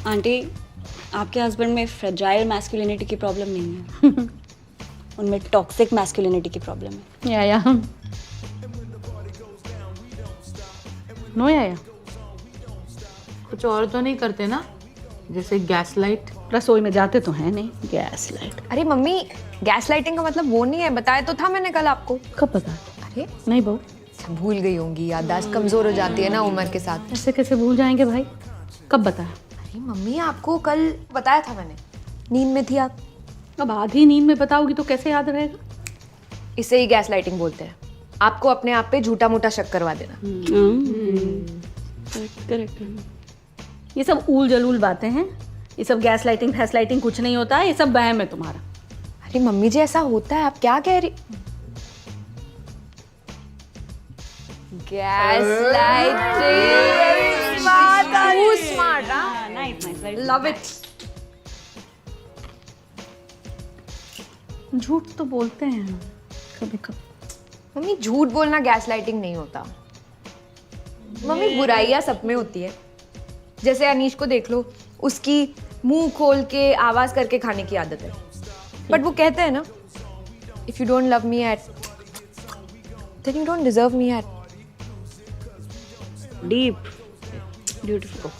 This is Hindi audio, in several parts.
आंटी, आपके हस्बैंड में फ्रेजाइल मैस्कुलिनिटी की प्रॉब्लम नहीं है। उनमें टॉक्सिक मैस्कुलिनिटी की प्रॉब्लम है। या नो या कुछ और तो नहीं करते ना, जैसे गैस लाइट? रसोई में जाते तो हैं नहीं। Gas light? अरे मम्मी, गैस लाइटिंग का मतलब वो नहीं है, बताया तो था मैंने कल आपको। कब पता? अरे नहीं बहू, भूल गई होंगी, याददाश्त कमजोर हो जाती है ना उम्र के साथ। ऐसे कैसे भूल जाएंगे भाई? कब बताया? अरे मम्मी, आपको कल बताया था मैंने, नींद में थी आप। अब आधी नींद में बताओगी तो कैसे याद रहेगा? इसे ही गैस लाइटिंग बोलते हैं। आपको अपने आप पे झूठा मूठा शक करवा देना। करेक्ट। ये सब ऊल जलूल बातें हैं। ये सब गैस लाइटिंग फैस लाइटिंग कुछ नहीं होता है, ये सब वहम है तुम्हारा। अरे मम्मी जी, ऐसा होता है, आप क्या कह रही? Gas lighting smart, love it. झूठ तो बोलते हैं कभी कभी। मम्मी, झूठ बोलना गैस लाइटिंग नहीं होता। मम्मी, बुराइयां सब में होती है। जैसे अनीश को देख लो, उसकी मुंह खोल के आवाज करके खाने की आदत है, बट वो कहते हैं ना, if you don't love me at then you don't deserve me at. Deep, beautiful.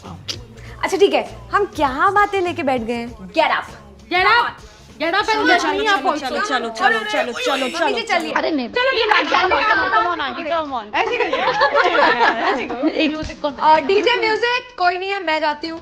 अच्छा ठीक है, हम क्या बातें लेके बैठ गए हैं? Get up, get up, get up and get me up also. चलो चलो चलो चलो मम्मी जी चलिए। अरे नहीं, डीजे म्यूजिक कोई नहीं है, मैं जाती हूँ।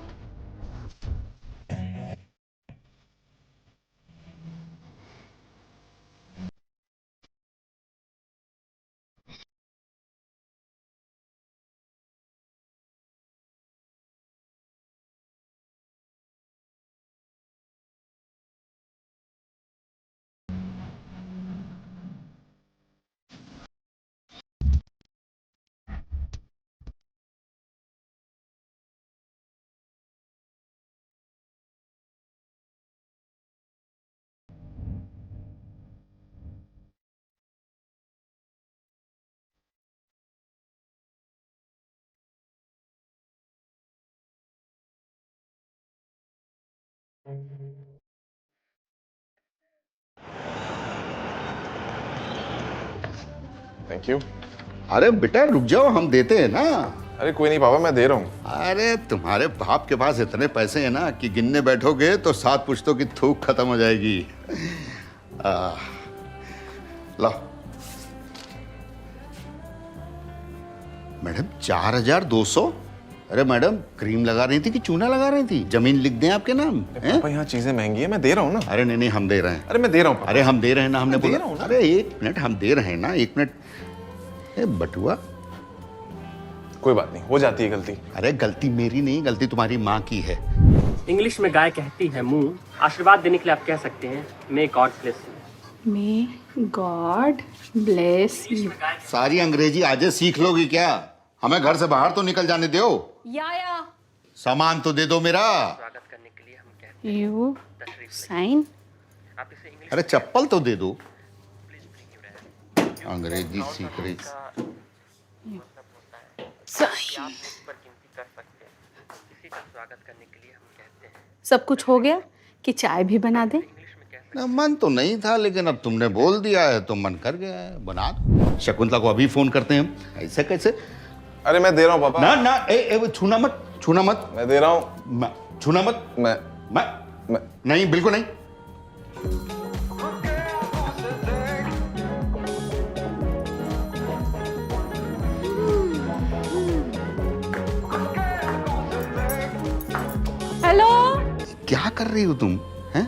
Thank you. अरे बेटा रुक जाओ, हम देते हैं ना। अरे कोई नहीं पापा, मैं दे रहा हूँ। अरे तुम्हारे बाप के पास इतने पैसे हैं ना कि गिनने बैठोगे तो 7 पुश्तों की थूक खत्म हो जाएगी। लो मैडम, 4200। अरे मैडम, क्रीम लगा रही थी कि चूना लगा रही थी? जमीन लिख दें आपके नाम? हैं? पापा यहाँ चीजें महंगी है, मैं दे रहा हूँ ना। अरे नहीं नहीं, हम दे रहे हैं। अरे मैं दे रहा हूँ पापा। अरे हम दे रहे हैं ना, हमने मैं दे बोला। रहा हूँ ना। अरे 1 मिनट, हम दे रहे हैं ना, 1 मिनट। ए बटुआ, कोई बात नहीं, हो जाती है गलती। अरे गलती मेरी नहीं, गलती तुम्हारी माँ की है। इंग्लिश में गाय कहती है मुंह, आशीर्वाद देने के लिए आप कह सकते हैं may God bless you. May God bless you. सारी अंग्रेजी आज सीख लोगी क्या? हमें घर से बाहर तो निकल जाने दो। या सामान तो दे दो मेरा। स्वागत करने के लिए हम कहते हैं यू साइन। आप इसे इंग्लिश अरे चप्पल तो दे दो। अंग्रेजी सीख रही। साइन। पर गिनती कर सकते हैं। किसी का स्वागत करने के लिए हम कहते हैं सब कुछ हो गया कि चाय भी बना दे? ना, मन तो नहीं था, लेकिन अब तुमने बोल दिया है तो मन कर गया है, बना दो। शकुंतला को अभी फोन करते हैं हम। ऐसे कैसे? अरे मैं दे रहा हूँ पापा। ना ना, वो छूना मत, छूना मत। मैं दे रहा हूँ। छूना मत। मैं नहीं, बिल्कुल नहीं। हेलो। क्या कर रही हो तुम? हैं?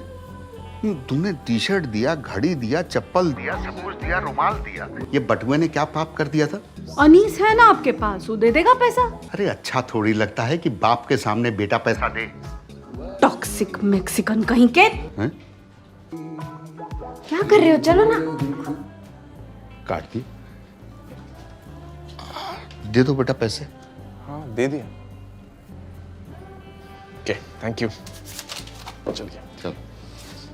तुमने टी शर्ट दिया, घड़ी दिया, चप्पल दिया, सब कुछ दिया, रुमाल दिया। ये बटुए ने क्या पाप कर दिया था? अनीस है ना आपके पास, वो दे देगा पैसा। अरे अच्छा थोड़ी लगता है कि बाप के सामने बेटा पैसा दे। टॉक्सिक मैक्सिकन कहीं के। हैं? क्या कर रहे हो? चलो ना। काट दी। दे दो बेटा पैसे। हाँ दे दिया। Okay thank you. चलिए। चल,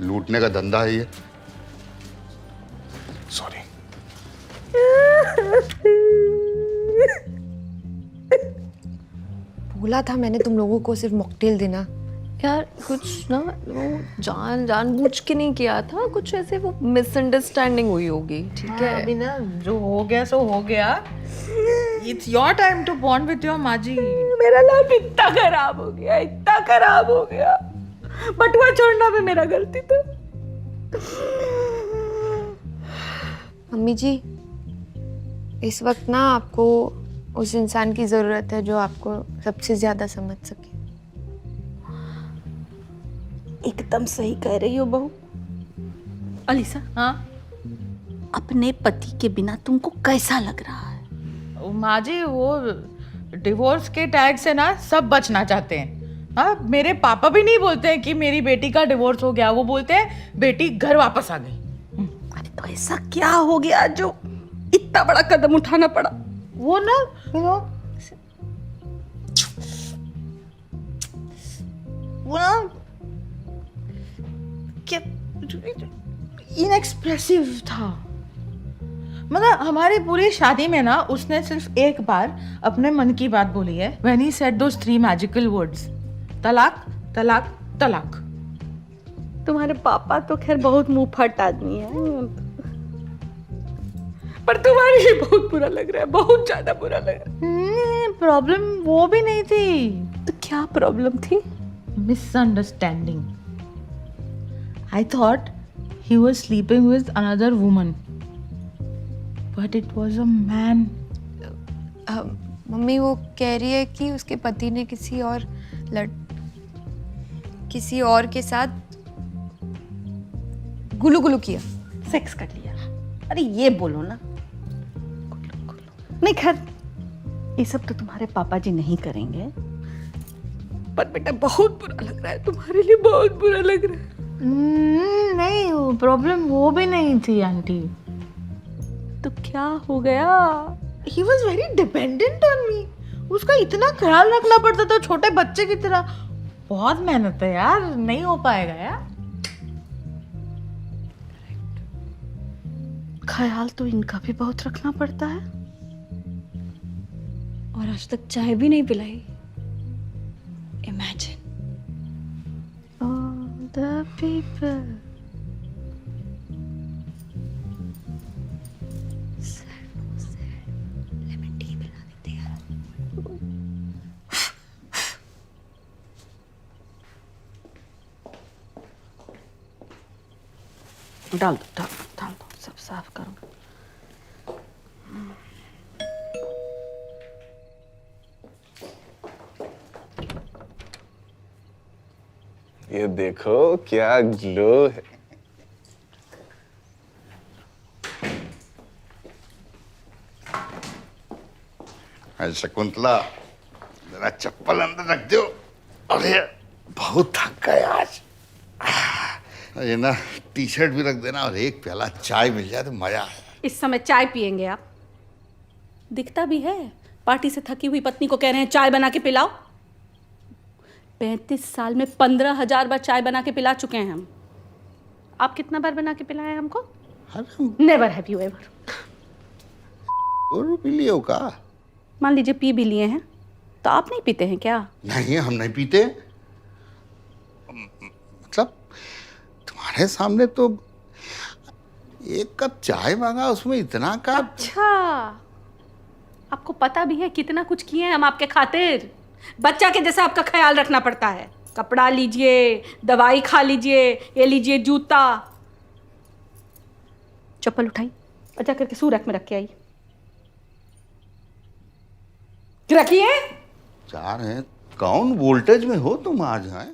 लूटने का धंधा है ये। सॉरी। बोला था मैंने तुम लोगों को सिर्फ मॉकटेल देना, यार कुछ ना वो जानबूझ के नहीं किया था, कुछ ऐसे वो मिसअंडरस्टैंडिंग हुई होगी, ठीक है। अभी ना जो हो गया सो हो गया। It's your time to bond with your माँ जी। मेरा लाइफ इतना खराब हो गया, इतना खराब हो गया। बटुआ छोड़ना भी मेरा गलती था। मम्मी जी, इस वक्त ना आपको उस इंसान की ज़रूरत है जो आपको सबसे ज़्यादा समझ सके। एकदम सही कह रही हो बहू। अलीसा, हाँ अपने पति के बिना तुमको कैसा लग रहा है? माँ जी, वो डिवोर्स के टैग से ना सब बचना चाहते हैं। हाँ, मेरे पापा भी नहीं बोलते हैं कि मेरी बेटी का डिवोर्स हो गया, वो बोलते हैं बेटी घर वापस आ गई। अरे तो ऐसा क्या हो गया जो इतना बड़ा कदम उठाना पड़ा? वो ना वो ना क्या इनएक्सप्रेसिव था। मतलब हमारी पूरी शादी में ना उसने सिर्फ एक बार अपने मन की बात बोली है, when he said those 3 magical words, तलाक तलाक तलाक। तुम्हारे पापा तो खैर बहुत मुंह फट आदमी है, पर तुम्हारे लिए बहुत बुरा लग रहा है, बहुत ज्यादा बुरा लग रहा है। प्रॉब्लम वो भी नहीं थी। तो क्या प्रॉब्लम थी? Misunderstanding. I thought he was sleeping with another woman, but it was a man. Mummy वो कह रही है कि उसके पति ने किसी और के साथ गुलू गुलू किया। सेक्स कर लिया? अरे ये बोलो ना। नहीं खैर, ये सब तो तुम्हारे पापा जी नहीं करेंगे, पर बेटा बहुत बुरा लग रहा है, तुम्हारे लिए बहुत बुरा लग रहा है। नहीं, प्रॉब्लम वो भी नहीं थी आंटी। तो क्या हो गया? He was very dependent on me. उसका इतना ख्याल रखना पड़ता था छोटे बच्चे की तरह। बहुत मेहनत है यार, नहीं हो पाएगा यार। ख्याल तो इनका भी बहुत रखना पड़ता है। और आज तक चाय भी नहीं पिलाई। Imagine. All the people. Lemon tea पिला देते यार। डाल दो, सब साफ करो। ये देखो क्या ग्लो है। अरे शकुंतला, जरा चप्पल अंदर रख दो। अरे बहुत थक गए आज। ये ना टी शर्ट भी रख देना और एक प्याला चाय मिल जाए तो मजा आए। इस समय चाय पियेंगे आप? दिखता भी है, पार्टी से थकी हुई पत्नी को कह रहे हैं चाय बना के पिलाओ। 35 साल में 15,000 बार चाय बना के पिला चुके हैं हम। आप कितना बार बना के पिलाए हमको? Never have you ever. और पी लियो का? मान लीजिए पी भी लिए हैं, तो आप नहीं पीते हैं क्या? नहीं, हम नहीं पीते। मतलब तुम्हारे सामने तो एक कप चाय मांगा, उसमें इतना का। अच्छा, आपको पता भी है कितना कुछ किए हैं हम आपके खातिर। बच्चा के जैसा आपका ख्याल रखना पड़ता है। कपड़ा लीजिए, दवाई खा लीजिए, ये लीजिए जूता। चप्पल उठाई और जा करके सू रैक में रख के आई। रखिए। चार हैं, कौन वोल्टेज में हो तुम आज? हैं